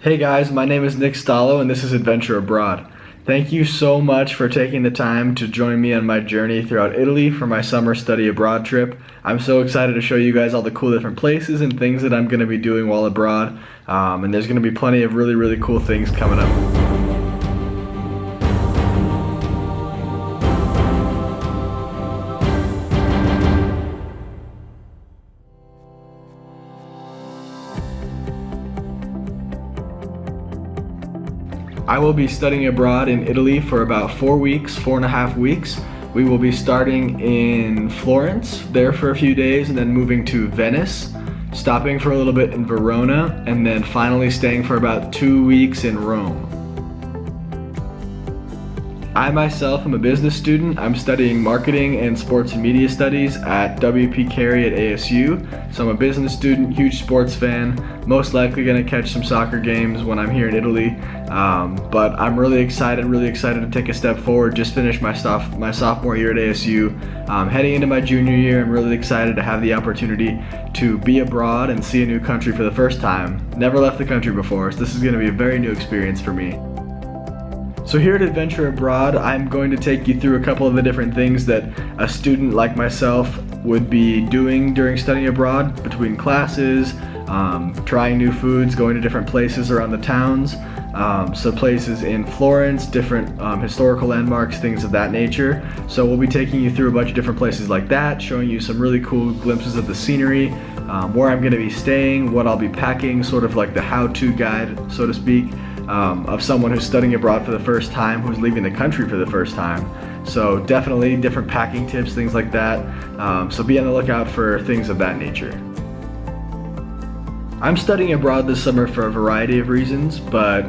Hey guys, my name is Nick Staloch and this is Adventure Abroad. Thank you so much for taking the time to join me on my journey throughout Italy for my summer study abroad trip. I'm so excited to show you guys all the cool different places and things that I'm going to be doing while abroad. And there's going to be plenty of really cool things coming up. I will be studying abroad in Italy for about 4 weeks, 4.5 weeks. We will be starting in Florence, there for a few days, and then moving to Venice, stopping for a little bit in Verona, and then finally staying for about 2 weeks in Rome. I myself am a business student. I'm studying marketing and sports and media studies at WP Carey at ASU. So I'm a business student, huge sports fan, most likely gonna catch some soccer games when I'm here in Italy. But I'm really excited to take a step forward. Just finished my sophomore year at ASU. Heading into my junior year, I'm really excited to have the opportunity to be abroad and see a new country for the first time. Never left the country before, so this is gonna be a very new experience for me. So here at Adventure Abroad, I'm going to take you through a couple of the different things that a student like myself would be doing during studying abroad, between classes, trying new foods, going to different places around the towns. So places in Florence, different historical landmarks, things of that nature. So we'll be taking you through a bunch of different places like that, showing you some really cool glimpses of the scenery, where I'm going to be staying, what I'll be packing, sort of like the how-to guide, so to speak. Of someone who's studying abroad for the first time, who's leaving the country for the first time. So definitely different packing tips, things like that. So be on the lookout for things of that nature. I'm studying abroad this summer for a variety of reasons, but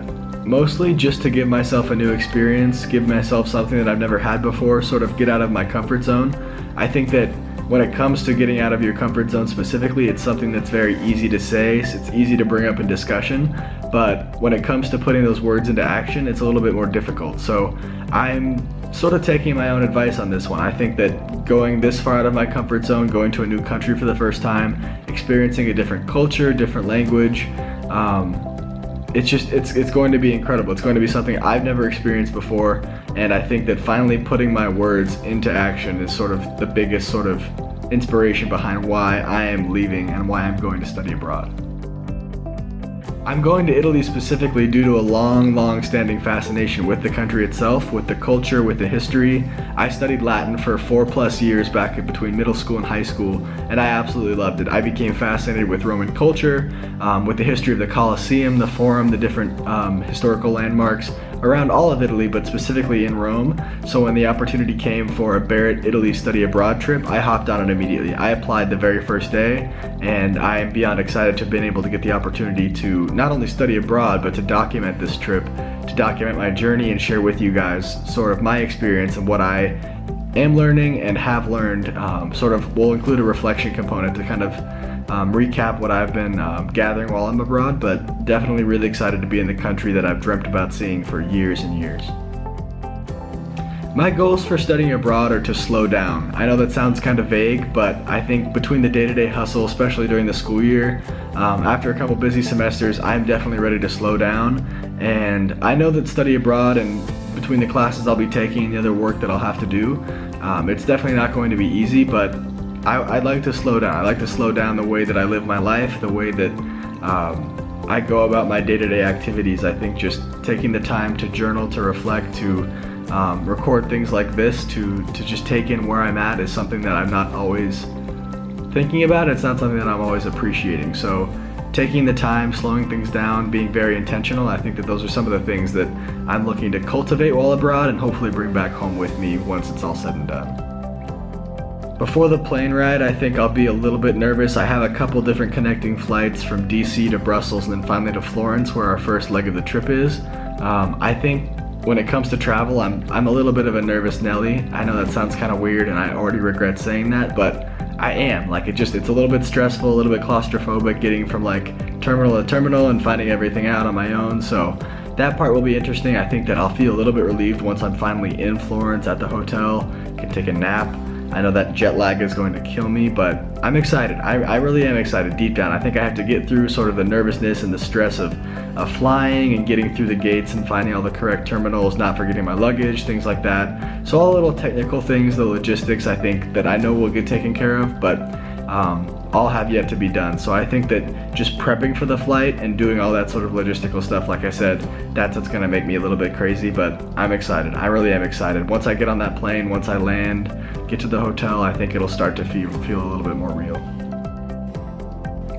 mostly just to give myself a new experience, give myself something that I've never had before, sort of get out of my comfort zone. I think that when it comes to getting out of your comfort zone specifically, it's something that's very easy to say, it's easy to bring up in discussion, but when it comes to putting those words into action, it's a little bit more difficult. So I'm sort of taking my own advice on this one. I think that going this far out of my comfort zone, going to a new country for the first time, experiencing a different culture, different language, it's going to be incredible. It's going to be something I've never experienced before, and I think that finally putting my words into action is sort of the biggest sort of inspiration behind why I am leaving and why I'm going to study abroad. I'm going to Italy specifically due to a long-standing fascination with the country itself, with the culture, with the history. I studied Latin for 4+ years back between middle school and high school, and I absolutely loved it. I became fascinated with Roman culture, with the history of the Colosseum, the Forum, the different historical landmarks around all of Italy, but specifically in Rome. So when the opportunity came for a Barrett Italy study abroad trip, I hopped on it immediately. I applied the very first day, and I am beyond excited to have been able to get the opportunity to not only study abroad, but to document this trip, to document my journey and share with you guys sort of my experience and what I am learning and have learned. We'll include a reflection component to kind of recap what I've been gathering while I'm abroad, but definitely really excited to be in the country that I've dreamt about seeing for years and years. My goals for studying abroad are to slow down. I know that sounds kind of vague, but I think between the day-to-day hustle, especially during the school year, after a couple busy semesters, I'm definitely ready to slow down. And I know that study abroad and between the classes I'll be taking and the other work that I'll have to do, it's definitely not going to be easy, but I'd like to slow down. I like to slow down the way that I live my life, the way that I go about my day-to-day activities. I think just taking the time to journal, to reflect, to record things like this, to just take in where I'm at is something that I'm not always thinking about. It's not something that I'm always appreciating. So taking the time, slowing things down, being very intentional, I think that those are some of the things that I'm looking to cultivate while abroad and hopefully bring back home with me once it's all said and done. Before the plane ride, I think I'll be a little bit nervous. I have a couple different connecting flights from DC to Brussels and then finally to Florence, where our first leg of the trip is. I think when it comes to travel, I'm a little bit of a nervous Nelly. I know that sounds kind of weird and I already regret saying that, but I am. It's a little bit stressful, a little bit claustrophobic getting from terminal to terminal and finding everything out on my own. So that part will be interesting. I think that I'll feel a little bit relieved once I'm finally in Florence at the hotel, can take a nap. I know that jet lag is going to kill me, but I'm excited. I really am excited deep down. I think I have to get through sort of the nervousness and the stress of flying and getting through the gates and finding all the correct terminals, not forgetting my luggage, things like that. So all the little technical things, the logistics, I think that I know will get taken care of, but all have yet to be done. So I think that just prepping for the flight and doing all that sort of logistical stuff, like I said, that's what's gonna make me a little bit crazy, but I'm excited. I really am excited. Once I get on that plane, once I land, get to the hotel, I think it'll start to feel a little bit more real.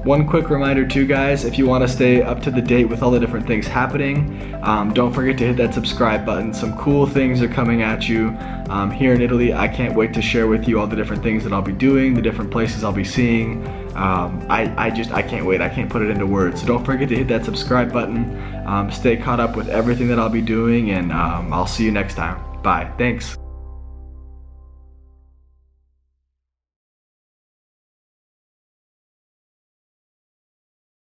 One quick reminder too, guys, if you want to stay up to the date with all the different things happening, don't forget to hit that subscribe button. Some cool things are coming at you here in Italy. I can't wait to share with you all the different things that I'll be doing, the different places I'll be seeing. I can't wait. I can't put it into words. So don't forget to hit that subscribe button. Stay caught up with everything that I'll be doing, and I'll see you next time. Bye. Thanks.